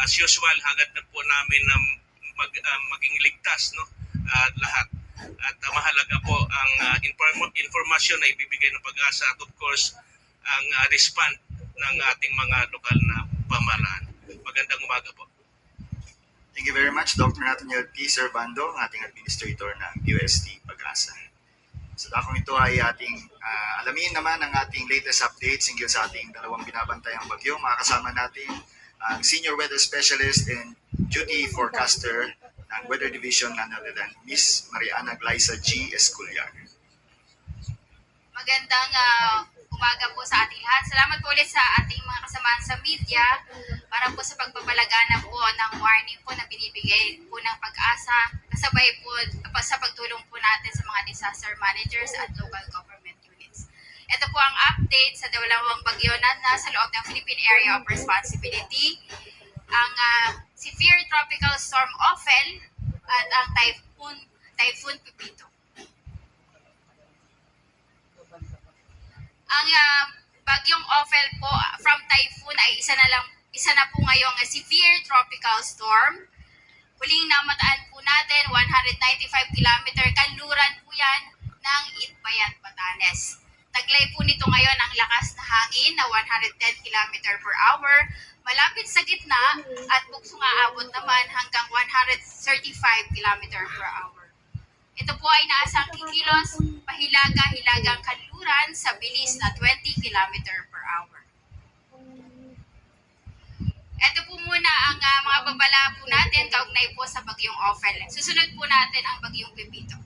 As usual, hangad na po namin na maging ligtas, no? Lahat. At mahalaga po ang informasyon na ibibigay ng Pag-asa at of course ang respond ng ating mga lokal na pamahalaan. Magandang umaga po. Thank you very much, Dr. Nathaniel T. Servando, ang ating administrator ng UST Pag-asa. Sa dakong ito ay ating alamin naman ang ating latest updates hinggil sa ating dalawang binabantayang bagyo. Makakasama natin ang Senior Weather Specialist and Duty Forecaster ng Weather Division ng Nanalan, Miss Mariana Glyza G. Esculiar. Magandang umaga po sa ating lahat. Salamat po ulit sa ating mga kasamahan sa media para po sa pagpapalagana po ng warning po na binibigay po ng Pag-asa kasabay po sa pagtulong po natin sa mga disaster managers at local government units. Ito po ang update sa dalawang bagyo na nasa loob ng Philippine Area of Responsibility, ang Severe Tropical Storm Ophel at ang Typhoon Pipito. Ang bagyong Ophel po from typhoon ay isa na po ngayong severe tropical storm. Huling namataan po natin 195 km kanluran po yan ng Itbayan, Batanes. Taglay po nito ngayon ang lakas na hangin na 110 km per hour, malapit sa gitna at buksong aabot naman hanggang 135 km per hour. Ito po ay naasang kikilos pahilaga-hilagang kanluran sa bilis na 20 km per hour. Ito po muna ang mga babala po natin kaugnay po sa bagyong Ophel. Susunod po natin ang bagyong Pipito.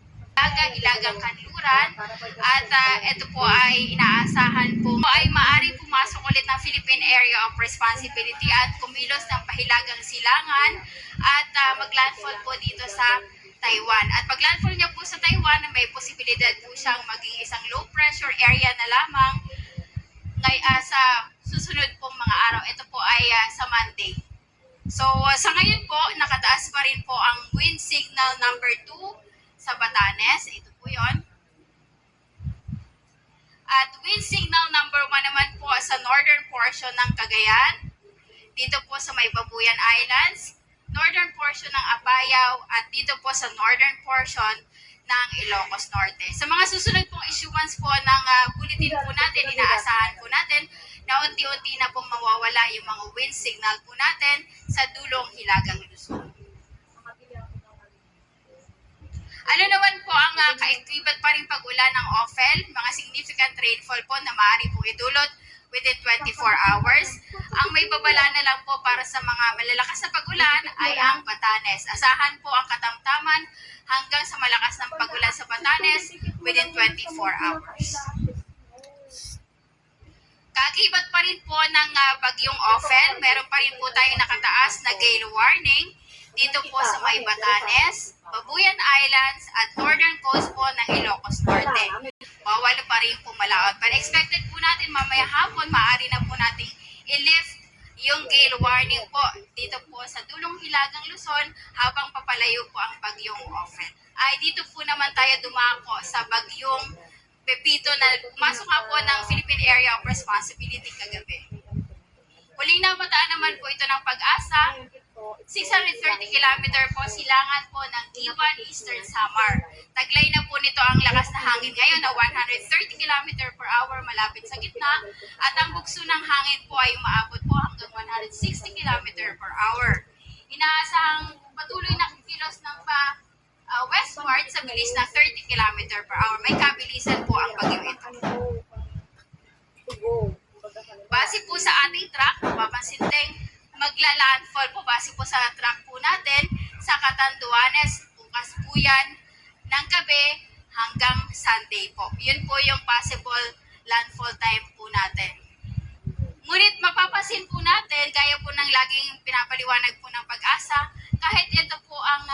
Hilagang kanluran at ito po ay inaasahan po ay maaaring pumasok ulit ng Philippine Area of Responsibility at kumilos ng pahilagang silangan at maglandfall po dito sa Taiwan. At paglandfall niya po sa Taiwan, may posibilidad po siyang maging isang low pressure area na lamang sa susunod pong mga araw. Ito po ay sa Monday. So sa ngayon po, nakataas pa rin po ang wind signal number 2 sa Batanes. Ito po yon. At wind signal number 1 naman po sa northern portion ng Cagayan. Dito po sa may Babuyan Islands, northern portion ng Apayao at dito po sa northern portion ng Ilocos Norte. Sa mga susunod pong issuance po ng bulletin po natin, inaasahan po natin na unti-unti na pong mawawala yung mga wind signal po natin sa dulong Hilagang Luzon. Ano naman po ang kaiktibal pa rin pag-ulan ng Ophel? Mga significant rainfall po na maaari po idulot within 24 hours. Ang may babala na lang po para sa mga malalakas na pag-ulan ay ang Batanes. Asahan po ang katamtaman hanggang sa malakas ng pag-ulan sa Batanes within 24 hours. Kaakibat pa rin po ng bagyong Ophel, meron pa rin po tayong nakataas na gale warning dito po sa may Batanes, Babuyan Islands at northern coast po ng Ilocos Norte. Bawal pa rin po malaot. But expected po natin mamaya hapon, maaari na po natin i-lift yung gale warning po dito po sa dulong Hilagang Luzon habang papalayo po ang bagyong Ophel. Ay dito po naman tayo dumako sa bagyong Pepito na pumasok nga po ng Philippine Area of Responsibility kagabi. Huling namataan naman po ito ng Pag-asa, 630 km po silangan po ng Iwan, Eastern Samar. Taglay na po nito ang lakas na hangin ngayon na 130 km per hour malapit sa gitna at ang bugso ng hangin po ay umaabot po hanggang 160 km per hour. Inaasahang patuloy na kikilos ng westward sa bilis na 30 km per hour. May kabilisan po ang bagyo ito. Base po sa ating track, mapapansin din magla-landfall po base po sa track po natin sa Catanduanes, bukas po yan ng gabi hanggang Sunday po. Yun po yung possible landfall time po natin. Ngunit mapapansin po natin, gaya po ng laging pinapaliwanag po ng Pag-asa, kahit ito po ang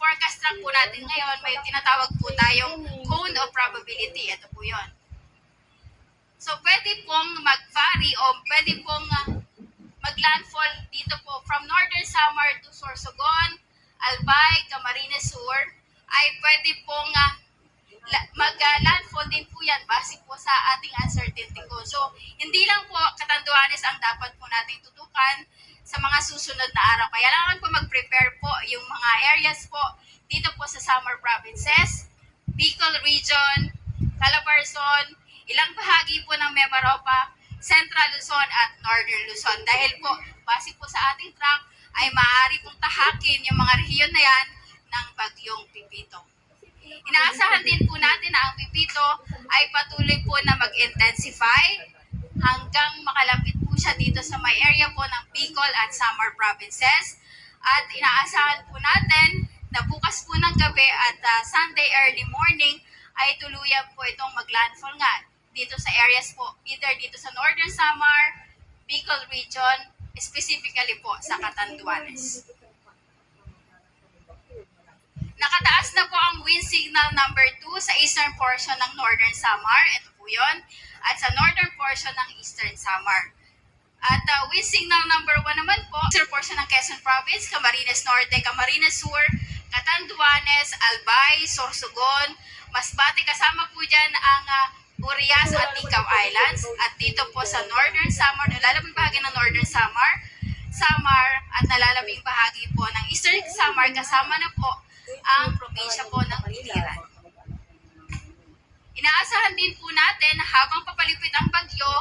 forecast track po natin ngayon, may tinatawag po tayong cone of probability. Ito po yun. So pwede pong mag-vary o pwede pong mag-landfall dito po from Northern Samar to Sorsogon, Albay, Camarines Sur, ay pwede pong mag-landfall din po yan base po sa ating uncertainty ko. So, hindi lang po Catanduanes ang dapat po nating tutukan sa mga susunod na araw. Kailangan po mag-prepare po yung mga areas po dito po sa Samar Provinces, Bicol Region, Calabarzon, ilang bahagi po ng Mimaropa, Central Luzon at Northern Luzon. Dahil po, base po sa ating track, ay maaari pong tahakin yung mga rehiyon na yan ng bagyong Pipito. Inaasahan din po natin na ang Pipito ay patuloy po na mag-intensify hanggang makalapit po siya dito sa may area po ng Bicol at Samar Provinces. At inaasahan po natin na bukas po ng gabi at Sunday early morning ay tuluyan po itong maglandfall nga dito sa areas po, either dito sa Northern Samar, Bicol Region, specifically po sa Catanduanes. Nakataas na po ang wind signal number 2 sa eastern portion ng Northern Samar. Ito po yun. At sa northern portion ng Eastern Samar. At wind signal number 1 naman po, eastern portion ng Quezon Province, Camarines Norte, Camarines Sur, Catanduanes, Albay, Sorsogon, Masbate, kasama po dyan ang Urias at Icao Islands. At dito po sa Northern Samar, nalalabing bahagi ng Northern Samar at nalalabing bahagi po ng Eastern Samar, kasama na po ang probinsya po ng Biliran. Inaasahan din po natin na habang papalipit ang bagyo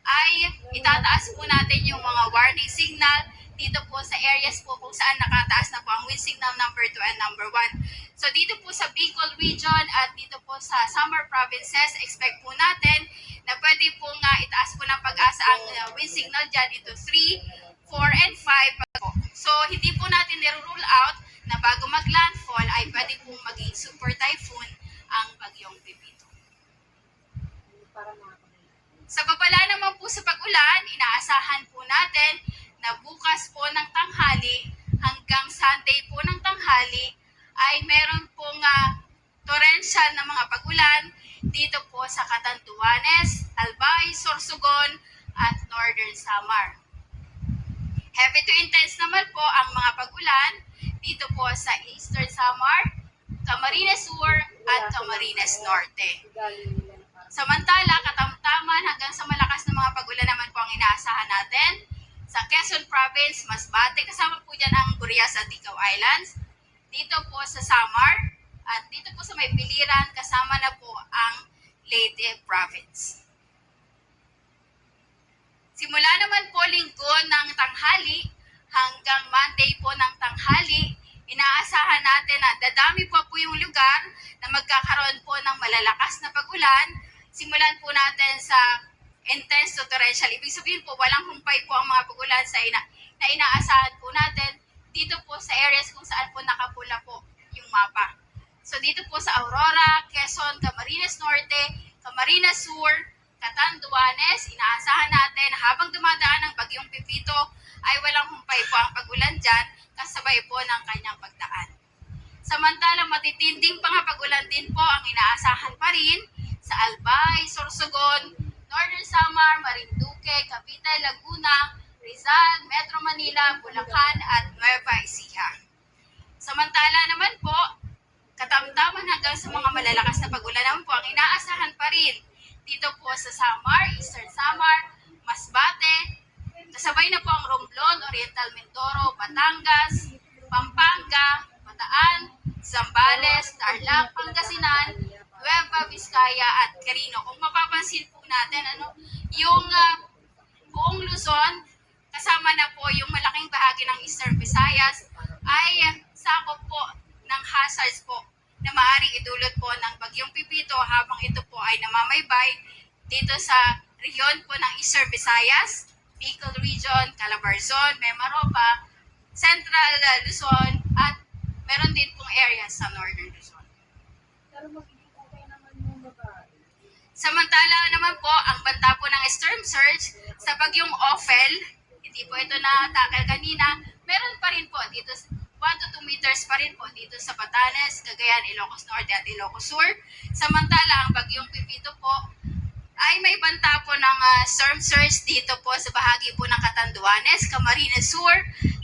ay itataas po natin yung mga warning signal dito po sa areas po kung saan nakataas na po ang wind signal number 2 and number 1. So dito po sa Bicol Region at dito po sa Samar Provinces, expect po natin na pwede po nga itaas po ng pag-asa ang wind signal dyan dito 3, 4, and 5 po. So hindi po natin nirule out na bago mag-landfall ay pwede pong maging super typhoon ang bagyong Pipito. Sa babala naman po sa pag-ulan, inaasahan po natin na bukas po ng tanghali hanggang Sunday po ng tanghali ay meron pong torrential na mga pag-ulan dito po sa Catanduanes, Albay, Sorsogon at Northern Samar. Heavy to intense naman po ang mga pag-ulan dito po sa Eastern Samar, Camarines Sur at Camarines Norte. Samantala, katamtaman hanggang sa malakas na mga pag-ulan naman po ang inaasahan natin sa Quezon Province, Masbate, kasama po dyan ang Urias at Icao Islands. Dito po sa Samar at dito po sa may Biliran, kasama na po ang Leyte Province. Simula naman po linggo ng tanghali hanggang Monday po ng tanghali, inaasahan natin na dadami po yung lugar na magkakaroon po ng malalakas na pag-ulan. Simulan po natin sa intense to torrential. Ibig sabihin po, walang humpay po ang mga pag-ulan na inaasahan po natin dito po sa areas kung saan po nakapula po yung mapa. So dito po sa Aurora, Quezon, Camarines Norte, Camarines Sur, Catanduanes, inaasahan natin habang dumadaan ang bagyong Pipito ay walang humpay po ang pag-ulan dyan kasabay po ng kanyang pagdaan. Samantalang matitinding pag-ulan din po ang inaasahan pa rin sa Albay, Sorsogon, Northern Samar, Marinduque, Cavite, Laguna, Rizal, Metro Manila, Bulacan at Nueva Ecija. Samantala naman po, katamtaman hanggang sa mga malalakas na pag-ulan naman po ang inaasahan pa rin dito po sa Samar, Eastern Samar, Masbate, kasabay na po ang Romblon, Oriental Mindoro, Batangas, Pampanga, Bataan, Zambales, Tarlac, Pangasinan, Nueva Vizcaya at Carino. Kung mapapansin po natin, yung buong Luzon, kasama na po yung malaking bahagi ng Eastern Visayas, ay sakop po ng hazards po na maaaring idulot po ng bagyong Pipito habang ito po ay namamaybay dito sa rehiyon po ng Eastern Visayas, Bicol Region, Calabarzon, Mimaropa, Central Luzon, at meron din pong areas sa Northern Luzon. Samantala naman po, ang banta po ng storm surge sa bagyong Ophel, hindi po ito na-tackle kanina, meron pa rin po dito 1 to 2 meters pa rin po dito sa Batanes, Cagayan, Ilocos Norte at Ilocos Sur. Samantala, ang bagyong Pipito po ay may banta po ng storm surge dito po sa bahagi po ng Catanduanes, Camarines Sur,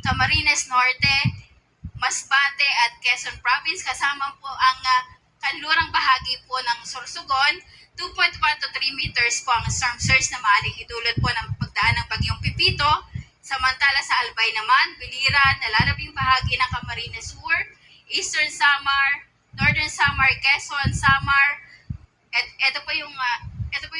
Camarines Norte, Masbate at Quezon Province. Kasama po ang kanlurang bahagi po ng Sorsogon. 2.1 to 3 meters po ang storm surge na maaaring idulot po ng pagdaan ng bagyong Pipito. Samantala sa Albay naman, Biliran, nalalabing bahagi ng Camarines Sur, Eastern Samar, Northern Samar, Quezon, Samar, ito po yung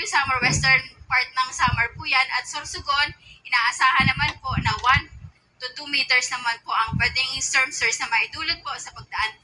Samar, western part ng Samar po yan, at Sorsogon, inaasahan naman po na 1 to 2 meters naman po ang pwedeng storm surge na maidulot po sa pagdaan